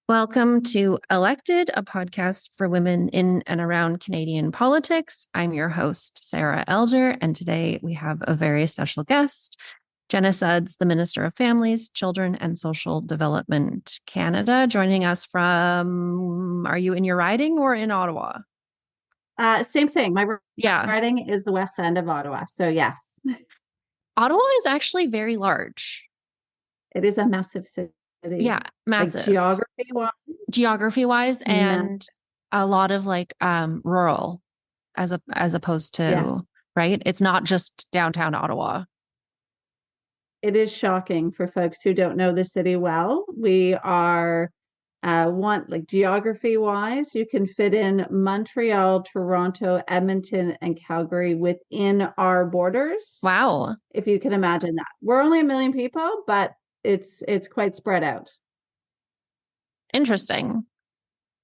Welcome to Elected, a podcast for women in and around Canadian politics. I'm your host, Sarah Elger, and today we have a very special guest, Jenna Sudds, the Minister of Families, Children and Social Development Canada, joining us from, are you in your riding or in Ottawa? Same thing. My Yeah. riding is the west end of Ottawa. So yes, Ottawa is actually very large. it is a massive city, Yeah, like massive. geography wise. Geography wise Ma- and a lot of like rural as opposed to, yes, right? It's not just downtown Ottawa. it is shocking for folks who don't know the city well. We are one like geography wise, you can fit in Montreal, Toronto, Edmonton, and Calgary within our borders. Wow. If you can imagine that, we're only 1 million people, but it's quite spread out. Interesting.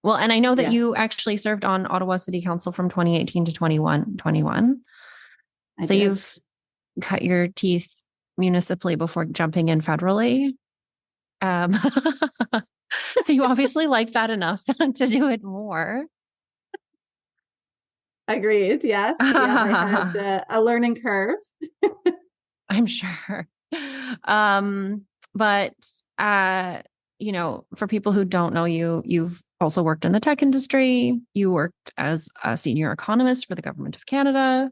Well, and I know that you Yes, actually served on Ottawa City Council from 2018 to 21. I So did. you've cut your teeth municipally before jumping in federally. Um, so you obviously liked that enough to do it more. Agreed. Yes. Yeah, I had a learning curve. I'm sure. Um, but for people who don't know you, you've also worked in the tech industry. You worked as a senior economist for the government of Canada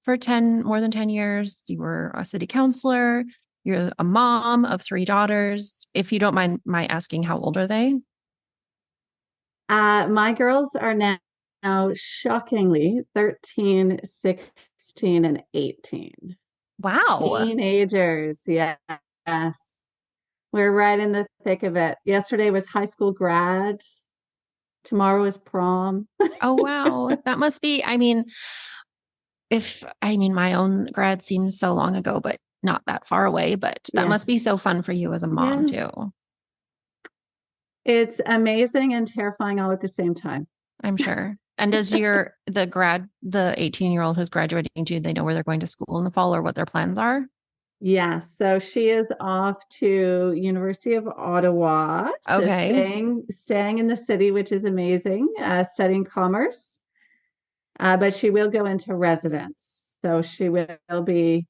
for more than 10 years. You were a city councillor. You're a mom of 3 daughters. If you don't mind my asking, how old are they? My girls are now shockingly 13, 16, and 18. Wow. Teenagers. Yes. We're right in the thick of it. Yesterday was high school grad. Tomorrow is prom. Oh, wow. That must be, my own grad seems so long ago, but not that far away, but that must Yes. be so fun for you as a mom Yeah. too. It's amazing and terrifying all at the same time. I'm sure. And does the 18-year-old who's graduating, do they know where they're going to school in the fall or what their plans are? Yeah, so she is off to University of Ottawa, so Okay. staying in the city, which is amazing, studying commerce. But she will go into residence, so she will be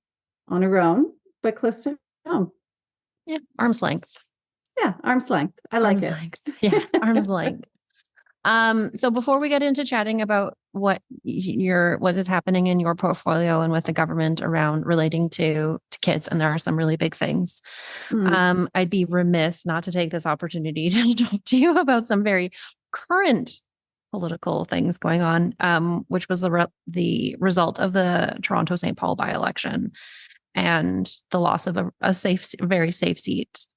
on her own, but close to home. Yeah. Arm's length. Yeah, arm's length. I like Arm's it. length. Yeah. Arm's length. So before we get into chatting about what is happening in your portfolio and with the government around relating to kids, and there are some really big things, Mm, I'd be remiss not to take this opportunity to talk to you about some very current political things going on, which was the result of the Toronto St. Paul by-election and the loss of a very safe seat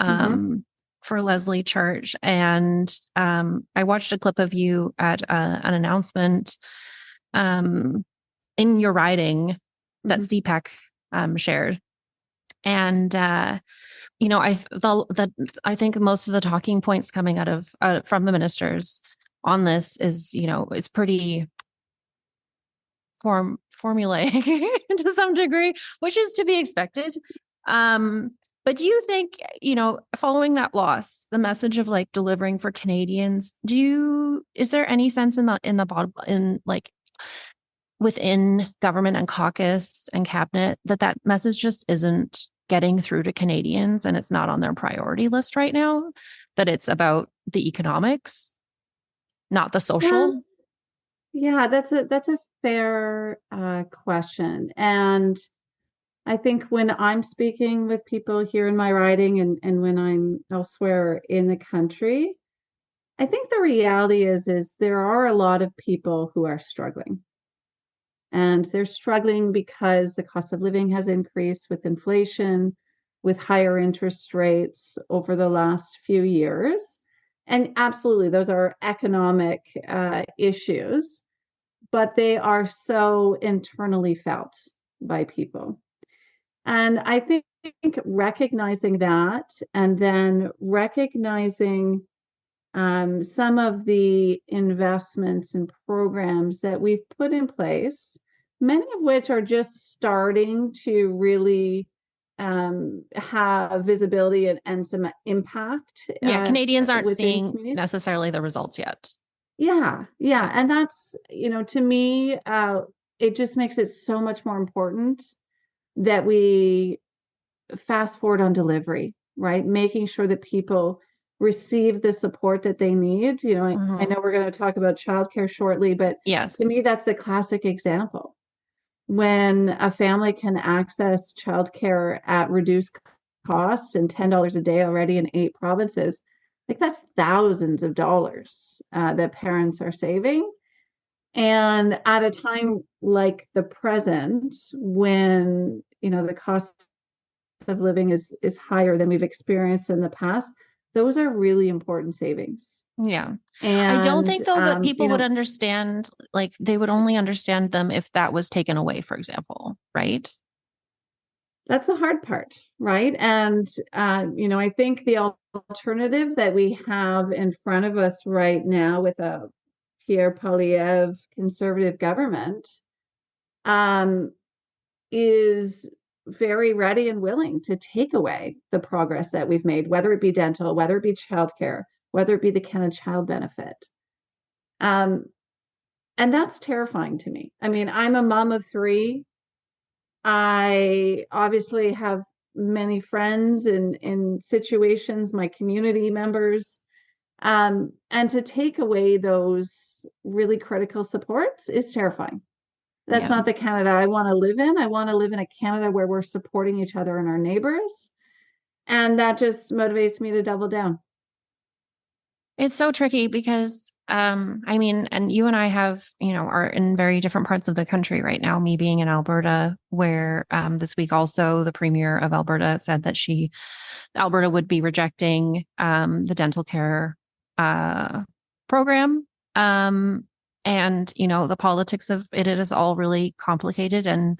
hmm um, for Leslie Church. And I watched a clip of you at an announcement in your riding that hmm CPAC shared. And I think most of the talking points coming out of from the ministers on this is, it's pretty formulaic to some degree, which is to be expected. Um, but do you think, following that loss, the message of like delivering for Canadians, is there any sense in like within government and caucus and cabinet that message just isn't getting through to Canadians and it's not on their priority list right now, that it's about the economics, not the Yeah, social? yeah, that's a fair question, and I think when I'm speaking with people here in my riding and when I'm elsewhere in the country, I think the reality is there are a lot of people who are struggling. And they're struggling because the cost of living has increased with inflation, with higher interest rates over the last few years. And absolutely, those are economic issues, but they are so internally felt by people. And I think recognizing that and then recognizing some of the investments and programs that we've put in place, many of which are just starting to really have visibility and some impact Yeah, Canadians aren't within seeing communities. necessarily the results yet. Yeah, yeah. And that's, to me, it just makes it so much more important that we fast forward on delivery, right? Making sure that people receive the support that they need. I know we're going to talk about childcare shortly, but to Yes. me, that's the classic example. When a family can access childcare at reduced cost and $10 a day already in 8 provinces, like that's thousands of dollars that parents are saving. And at a time like the present, when the cost of living is higher than we've experienced in the past, those are really important savings. Yeah. I don't And think though that people would understand, like they would only understand them if that was taken away, for example, right? that's the hard part, right? And I think the alternative that we have in front of us right now with a Pierre Poilievre conservative government is very ready and willing to take away the progress that we've made, whether it be dental, whether it be childcare, whether it be the Canada Child Benefit. And that's terrifying to me. I mean, I'm a mom of 3. I obviously have many friends in situations, my community members, and to take away those really critical supports is terrifying. That's Yeah. not the Canada I want to live in. I want to live in a Canada where we're supporting each other and our neighbors. And that just motivates me to double down. It's so tricky because I mean, and you and I have, are in very different parts of the country right now, me being in Alberta, where this week also the premier of Alberta said that Alberta would be rejecting the dental care program. And the politics of it is all really complicated, and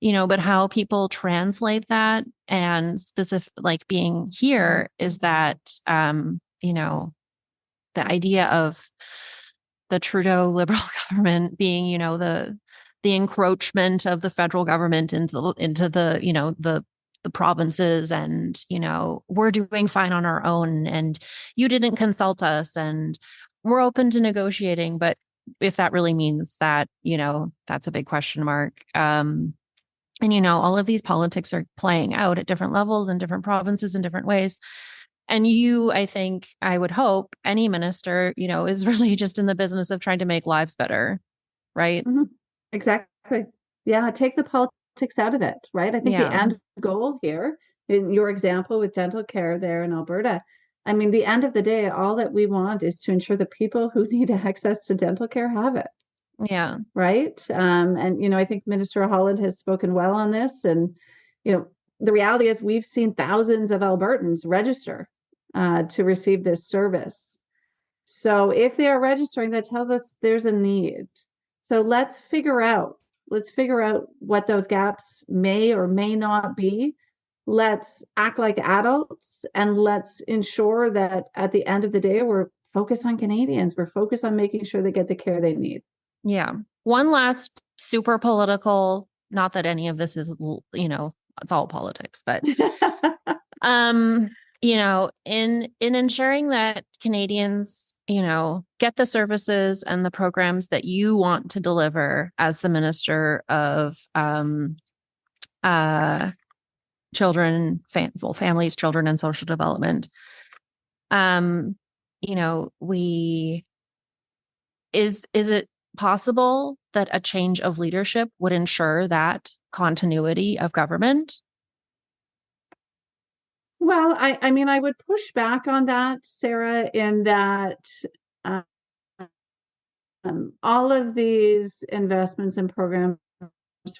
but how people translate that, and specific, like being here, is that the idea of the Trudeau Liberal government being, the encroachment of the federal government into the provinces, and we're doing fine on our own, and you didn't consult us, and we're open to negotiating. But if that really means that, that's a big question mark. And all of these politics are playing out at different levels in different provinces in different ways. And I think, I would hope any minister, is really just in the business of trying to make lives better, right? Mm-hmm. Exactly. Yeah, take the politics out of it, right? I think the Yeah. end goal here, in your example with dental care there in Alberta, I mean, the end of the day, all that we want is to ensure the people who need access to dental care have it, Yeah. right? And I think Minister Holland has spoken well on this. And the reality is we've seen thousands of Albertans register to receive this service. So if they are registering, that tells us there's a need. So let's figure out what those gaps may or may not be. Let's act like adults, and let's ensure that at the end of the day, we're focused on Canadians. We're focused on making sure they get the care they need. Yeah. One last super political, not that any of this is, it's all politics, but um, in ensuring that Canadians, get the services and the programs that you want to deliver as the Minister of families, children, and social development. Um, we is it possible that a change of leadership would ensure that continuity of government? Well, I mean, I would push back on that, Sarah, in that um, all of these investments and programs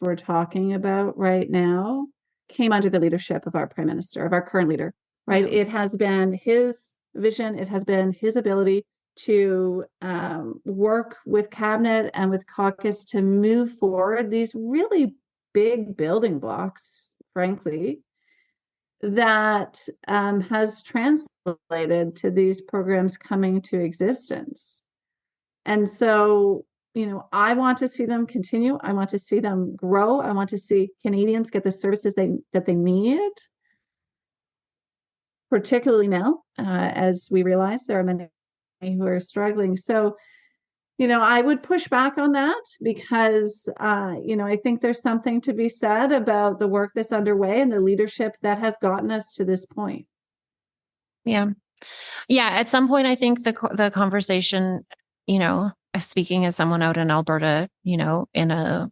we're talking about right now came under the leadership of our Prime Minister, of our current leader, right? Yeah. It has been his vision, it has been his ability to work with cabinet and with caucus to move forward these really big building blocks, frankly, that has translated to these programs coming to existence. And so I want to see them continue. I want to see them grow. I want to see Canadians get the services that they need, particularly now, as we realize there are many who are struggling. So, I would push back on that because, I think there's something to be said about the work that's underway and the leadership that has gotten us to this point. Yeah. Yeah. At some point, I think the conversation, speaking as someone out in Alberta, in a,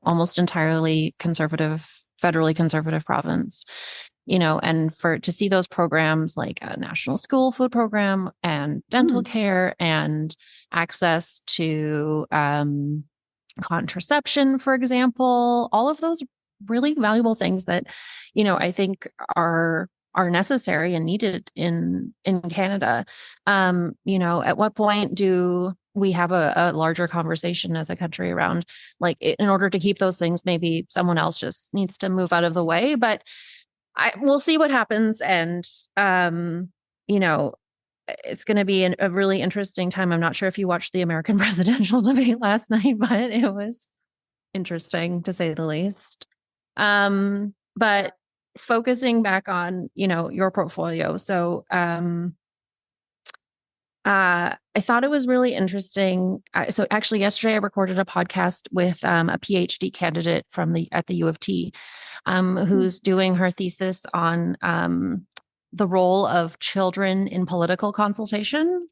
almost entirely federally conservative province, and to see those programs like a national school food program and dental care and access to contraception, for example, all of those really valuable things that, I think are necessary and needed in Canada. At what point do we have a larger conversation as a country around, like, in order to keep those things, maybe someone else just needs to move out of the way, but we'll see what happens. And, it's going to be a really interesting time. I'm not sure if you watched the American presidential debate last night, but it was interesting to say the least. But focusing back on, your portfolio. So, I thought it was really interesting. So actually yesterday I recorded a podcast with a PhD candidate at the U of T, who's doing her thesis on the role of children in political consultation.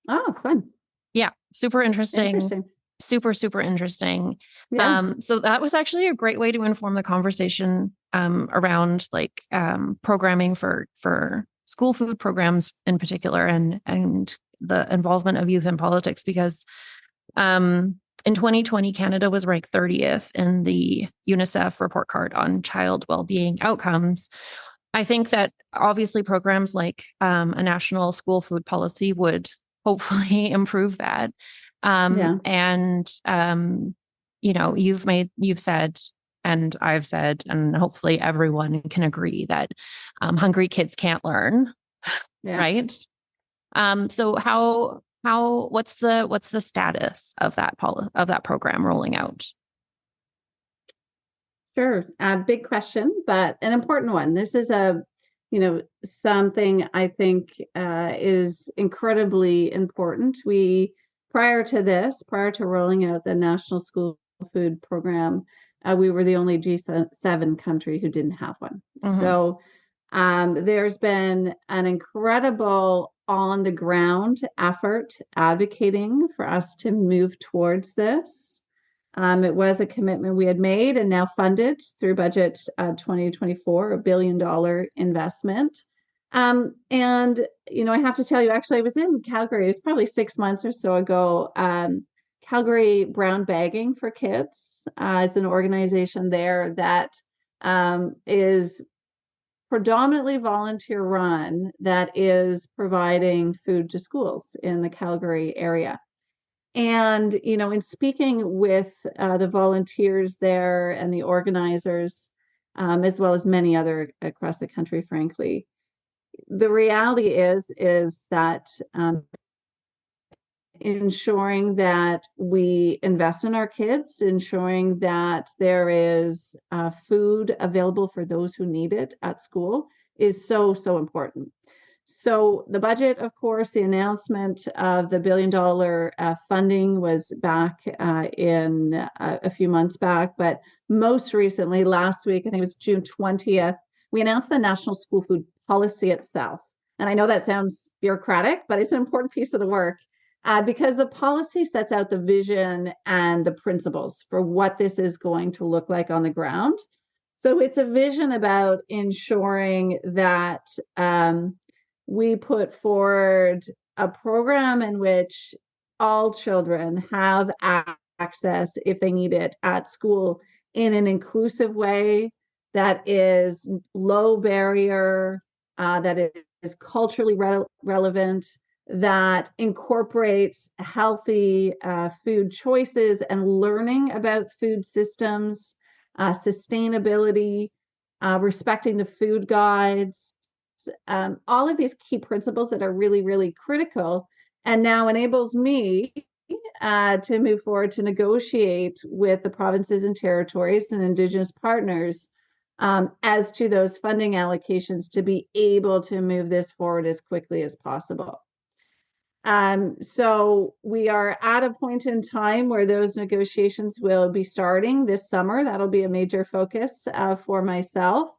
Oh, fun. Yeah, super interesting. Super, super interesting. Yeah. So that was actually a great way to inform the conversation around like programming for school food programs in particular, and the involvement of youth in politics, because in 2020, Canada was ranked 30th in the UNICEF report card on child well-being outcomes. I think that obviously programs like a national school food policy would hopefully improve that. And, you've said, and I've said, and hopefully everyone can agree that hungry kids can't learn. Yeah. Right. So what's the status of that program rolling out? Sure. Big question, but an important one. This is something I think is incredibly important. Prior to rolling out the National School Food Program, we were the only G7 country who didn't have one. Mm-hmm. So there's been an incredible on-the-ground effort advocating for us to move towards this. It was a commitment we had made and now funded through budget 2024, $1 billion investment. And, I have to tell you, actually, I was in Calgary. It was probably 6 months or so ago. Calgary Brown Bagging for Kids is an organization there that is predominantly volunteer run, that is providing food to schools in the Calgary area. And, in speaking with the volunteers there and the organizers, as well as many other across the country, frankly, the reality is that ensuring that we invest in our kids, ensuring that there is food available for those who need it at school is so, so important. So the budget, of course, the announcement of the $1 billion funding was back in a few months back, but most recently, last week, I think it was June 20th, we announced the National School Food Policy itself. And I know that sounds bureaucratic, but it's an important piece of the work because the policy sets out the vision and the principles for what this is going to look like on the ground. So it's a vision about ensuring that we put forward a program in which all children have access, if they need it, at school in an inclusive way that is low barrier, that is culturally relevant, that incorporates healthy food choices and learning about food systems, sustainability, respecting the food guides, all of these key principles that are really, really critical, and now enables me to move forward to negotiate with the provinces and territories and Indigenous partners as to those funding allocations to be able to move this forward as quickly as possible. So we are at a point in time where those negotiations will be starting this summer. That'll be a major focus for myself.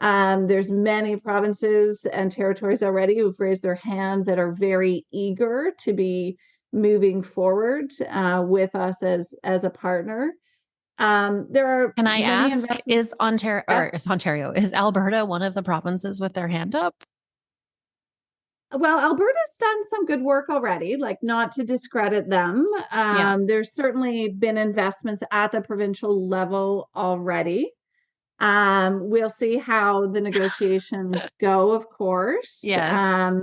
There's many provinces and territories already who've raised their hand that are very eager to be moving forward with us as a partner. There are Can I many ask, investments. is Alberta one of the provinces with their hand up? Well, Alberta's done some good work already, like not to discredit them. Yeah. There's certainly been investments at the provincial level already. We'll see how the negotiations go, of course. Yes.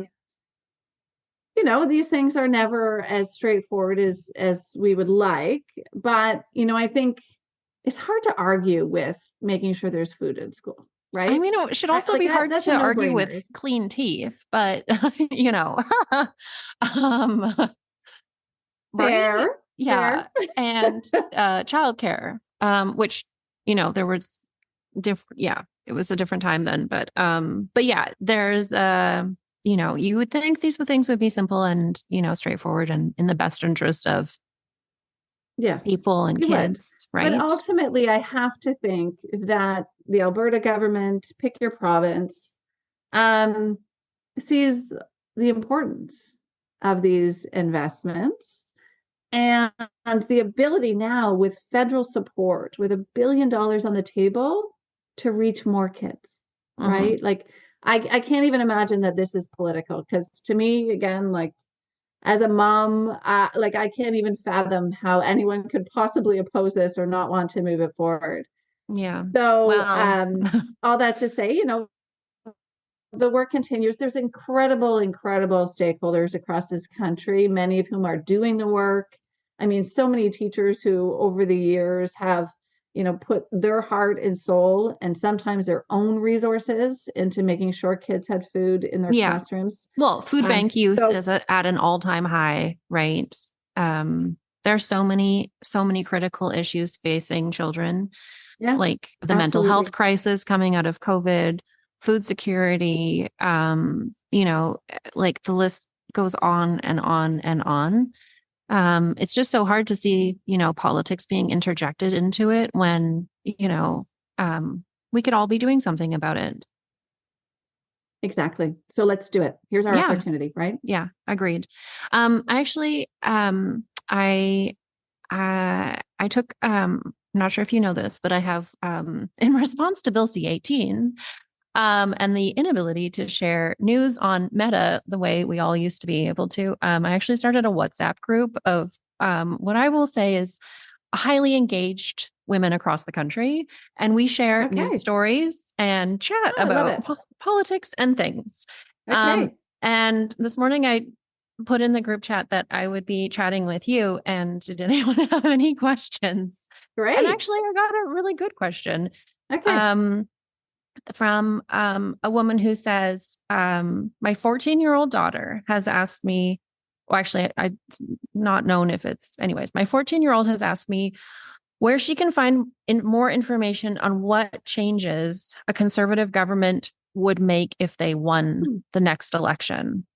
You know, these things are never as straightforward as we would like, but you know, I think it's hard to argue with making sure there's food in school, I right? mean, it should also be hard That's to a argue with no-brainer. clean teeth, but you know, um, right? Fair, Yeah. fair. And childcare, which, you know, there was different, yeah, it was a different time then, but yeah, there's you know, you would think these things would be simple and, you know, straightforward and in the best interest of Yes, people and you would. kids, But right? ultimately, I have to think that the Alberta government, pick your province, um, sees the importance of these investments and the ability now with federal support, with $1 billion on the table to reach more kids, Hmm. right? Like, I can't even imagine that this is political because to me, again, like as a mom, like I can't even fathom how anyone could possibly oppose this or not want to move it forward. Yeah. So, Well, all that to say, you know, the work continues. There's incredible, incredible stakeholders across this country, many of whom are doing the work. I mean, so many teachers who over the years have, you know, put their heart and soul and sometimes their own resources into making sure kids had food in their yeah. classrooms. Well, food bank use So is at an all-time high, right? There's so many critical issues facing children, yeah, like the mental health absolutely. crisis coming out of COVID, food security, you know, like the list goes on and on and on. It's just so hard to see, you know, politics being interjected into it when, you know, we could all be doing something about it. Exactly. So let's do it. Here's our Yeah. opportunity, right? Yeah, agreed. I actually, I took, I'm not sure if you know this, but I have, in response to Bill C-18, and the inability to share news on Meta the way we all used to be able to, I actually started a WhatsApp group of, what I will say is highly engaged women across the country, and we share news Okay. stories and chat Oh, I love about it. politics and things. Um, Okay. and this morning I put in the group chat that I would be chatting with you, and did anyone have any questions? And Great. actually, I got a really good question Okay. um, from a woman who says, my 14-year-old daughter has asked me, well, actually, I not known if it's, anyways, my 14-year-old has asked me where she can find more information on what changes a conservative government would make if they won Hmm. the next election.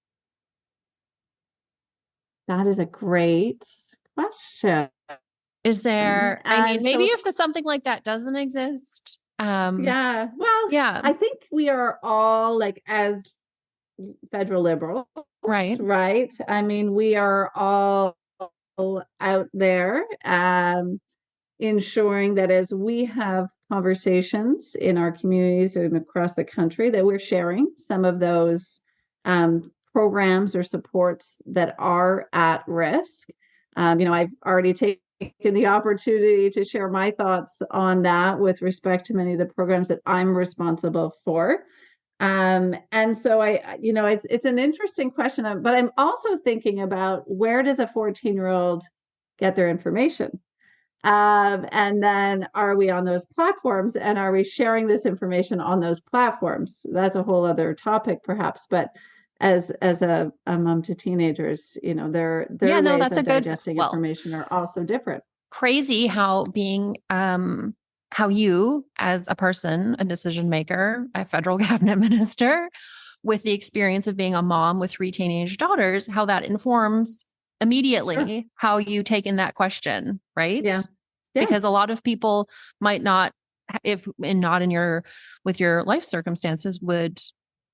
That is a great question. Is there, I mean, maybe So if something like that doesn't exist, yeah, well, yeah, I think we are all like as federal liberals, right. right? I mean, we are all out there ensuring that as we have conversations in our communities and across the country, that we're sharing some of those programs or supports that are at risk. You know, I've already taken the opportunity to share my thoughts on that with respect to many of the programs that I'm responsible for. And so you know, it's an interesting question, but I'm also thinking about where does a 14-year-old get their information? And then are we on those platforms and are we sharing this information on those platforms? That's a whole other topic, perhaps. But as a mom to teenagers, their Yeah, no, ways that's a of good, digesting well, information are also different. crazy how being how you as a person, a decision maker, a federal cabinet minister with the experience of being a mom with 3 teenage daughters, how that informs Sure. immediately how you take in that question, right? Yeah. Yeah. Because a lot of people might not, if and not in your with your life circumstances, would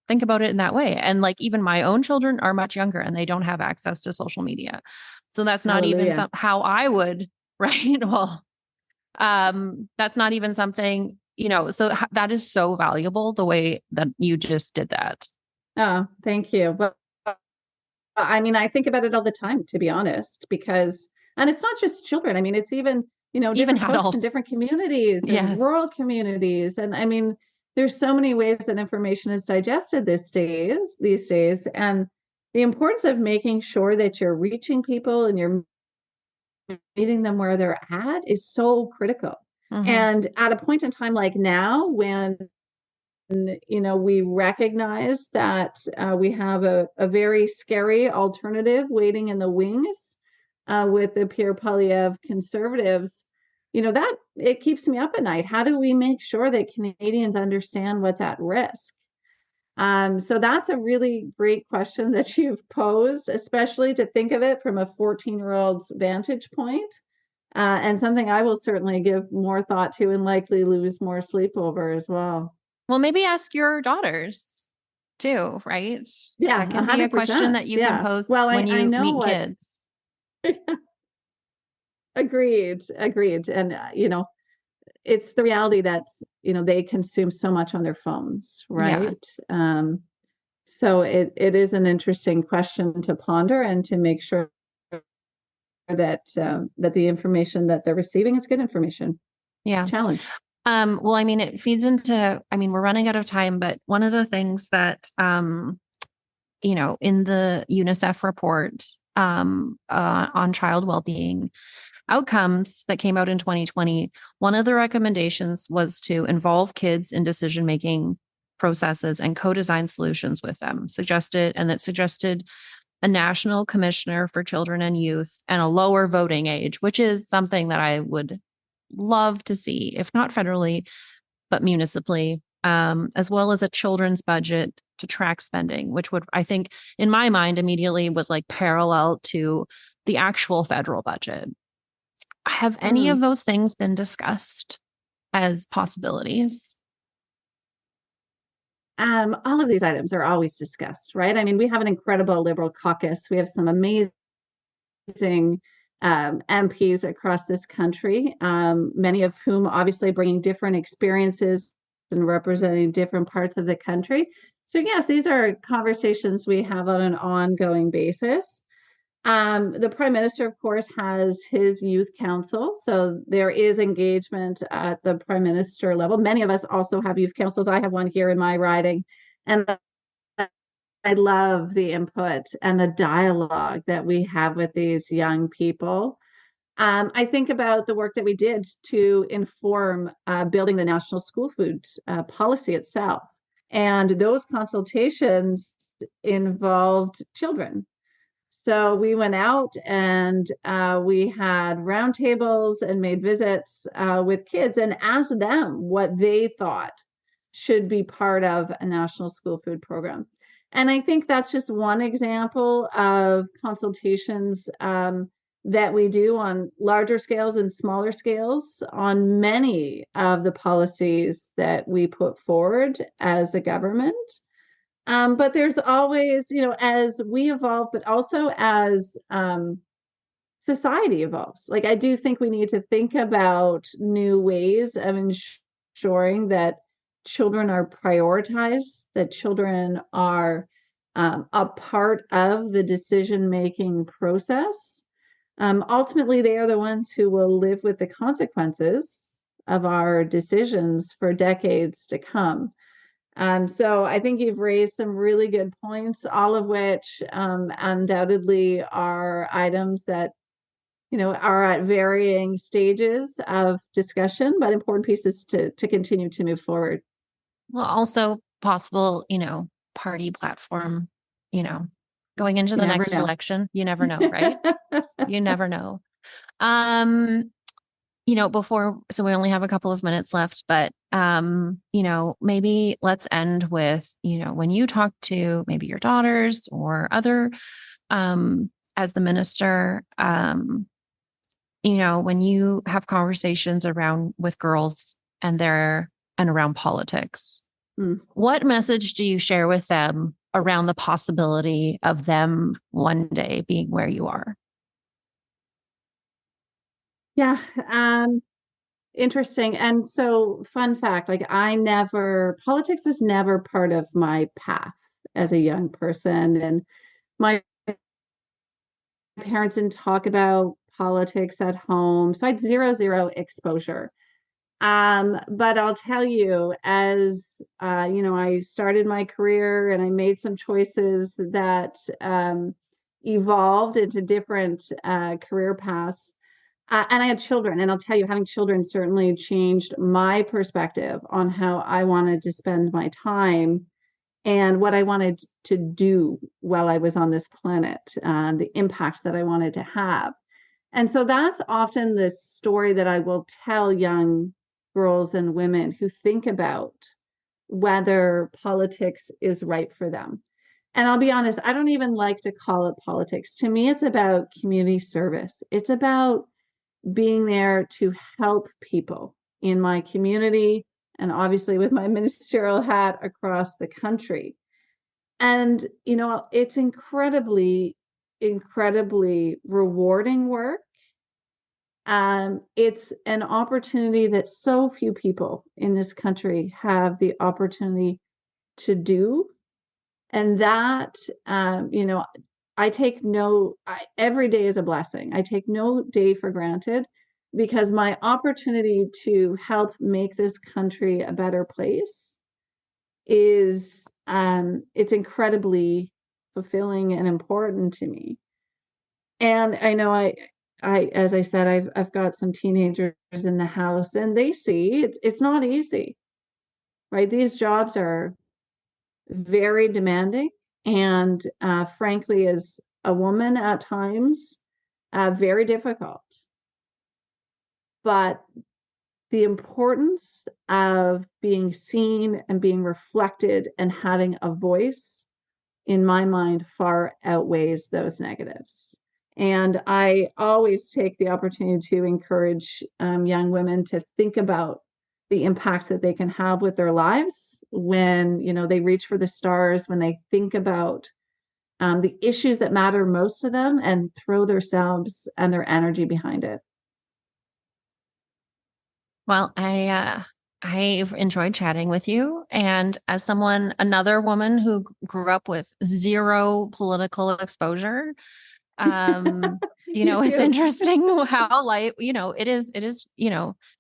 think about it in that way. And like even my own children are much younger and they don't have access to social media. So that's not even Hallelujah. how I would, right? Well, that's not even something, so that is so valuable the way that you just did that. Oh, thank you. Well, I mean, I think about it all the time, to be honest, and it's not just children. I mean, it's even, Even different folks in adults. different communities and rural Yes. communities. And I mean, there's so many ways that information is digested these days. And the importance of making sure that you're reaching people and you're meeting them where they're at is so critical. Mm-hmm. And at a point in time like now, when we recognize that we have a very scary alternative waiting in the wings with the Pierre Poilievre conservatives. That it keeps me up at night. How do we make sure that Canadians understand what's at risk? So that's a really great question that you've posed, especially to think of it from a 14-year-old's vantage point, and something I will certainly give more thought to and likely lose more sleep over as well. Well, maybe ask your daughters too, right? Yeah, That can be a question 100%. that you can Yeah. pose Well, when I you know meet what. kids. Agreed. And, it's the reality that, they consume so much on their phones, Yeah. right? So it is an interesting question to ponder and to make sure that the information that they're receiving is good information. Yeah. Challenge. Well, I mean, it feeds into, I mean, we're running out of time, but one of the things that, in the UNICEF report, on child well-being outcomes that came out in 2020, one of the recommendations was to involve kids in decision-making processes and co-design solutions with them, suggested a national commissioner for children and youth and a lower voting age, which is something that I would love to see, if not federally, but municipally, as well as a children's budget to track spending, which would, I think, in my mind, immediately was like parallel to the actual federal budget. Have any Mm. of those things been discussed as possibilities? All of these items are always discussed, right? I mean, we have an incredible Liberal caucus. We have some amazing MPs across this country, many of whom obviously bringing different experiences and representing different parts of the country. So yes, these are conversations we have on an ongoing basis. The Prime Minister, of course, has his youth council. So there is engagement at the Prime Minister level. Many of us also have youth councils. I have one here in my riding. And I love the input and the dialogue that we have with these young people. I think about the work that we did to inform building the national school food policy itself. And those consultations involved children. So we went out and we had roundtables and made visits with kids and asked them what they thought should be part of a national school food program. And I think that's just one example of consultations that we do on larger scales and smaller scales on many of the policies that we put forward as a government. But there's always, as we evolve, but also as society evolves. Like I do think we need to think about new ways of ensuring that children are prioritized, that children are a part of the decision-making process. Ultimately, they are the ones who will live with the consequences of our decisions for decades to come. So I think you've raised some really good points, all of which undoubtedly are items that are at varying stages of discussion, but important pieces to continue to move forward. Well, also possible, party platform going into You the never next know. election, you never know, right? You never know. So we only have a couple of minutes left, but, maybe let's end with, when you talk to maybe your daughters or other, as the minister, when you have conversations around with girls and around politics, Mm. what message do you share with them around the possibility of them one day being where you are? Yeah. Interesting. And so, fun fact, like politics was never part of my path as a young person. And my parents didn't talk about politics at home. So I had zero exposure. But I'll tell you, as I started my career and I made some choices that evolved into different career paths. And I had children, and I'll tell you, having children certainly changed my perspective on how I wanted to spend my time and what I wanted to do while I was on this planet, the impact that I wanted to have. And so that's often the story that I will tell young girls and women who think about whether politics is right for them. And I'll be honest, I don't even like to call it politics. To me, it's about community service. It's about being there to help people in my community and obviously with my ministerial hat across the country. And, it's incredibly rewarding work. It's an opportunity that so few people in this country have the opportunity to do. And that, every day is a blessing. I take no day for granted because my opportunity to help make this country a better place it's incredibly fulfilling and important to me. And I know as I said, I've got some teenagers in the house and they see it's not easy, right? These jobs are very demanding and frankly, as a woman at times, very difficult. But the importance of being seen and being reflected and having a voice, in my mind, far outweighs those negatives. And I always take the opportunity to encourage young women to think about the impact that they can have with their lives when they reach for the stars, when they think about the issues that matter most to them and throw themselves and their energy behind it. Well, I've enjoyed chatting with you. And as another woman who grew up with zero political exposure, You it's too. interesting how life, it is,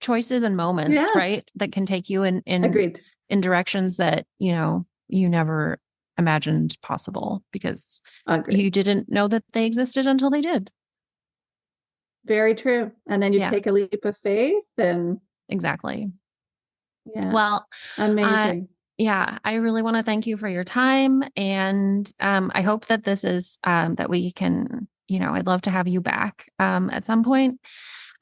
choices and moments, Yeah, right, that can take you agreed. in directions that, you never imagined possible because Agreed. you didn't know that they existed until they did. Very true. And then you Yeah, take a leap of faith and exactly. yeah, Well, uh, amazing. yeah, I really want to thank you for your time. And I hope that this is that we can, I'd love to have you back at some point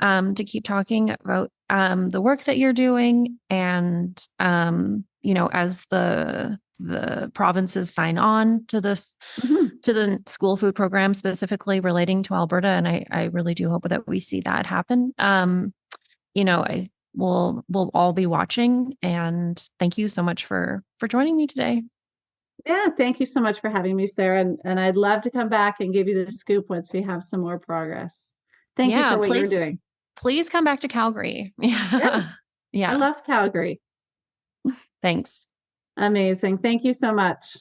to keep talking about the work that you're doing. And, as the provinces sign on to this, Mhm. to the school food program specifically relating to Alberta. And I really do hope that we see that happen. I we'll all be watching, and thank you so much for joining me today. Yeah, thank you so much for having me, Sarah. And I'd love to come back and give you the scoop once we have some more progress. Thank you Yeah, for what you're doing. please come back to Calgary. Yeah, Yeah. I Yeah. love Calgary. Thanks. Amazing. Thank you so much.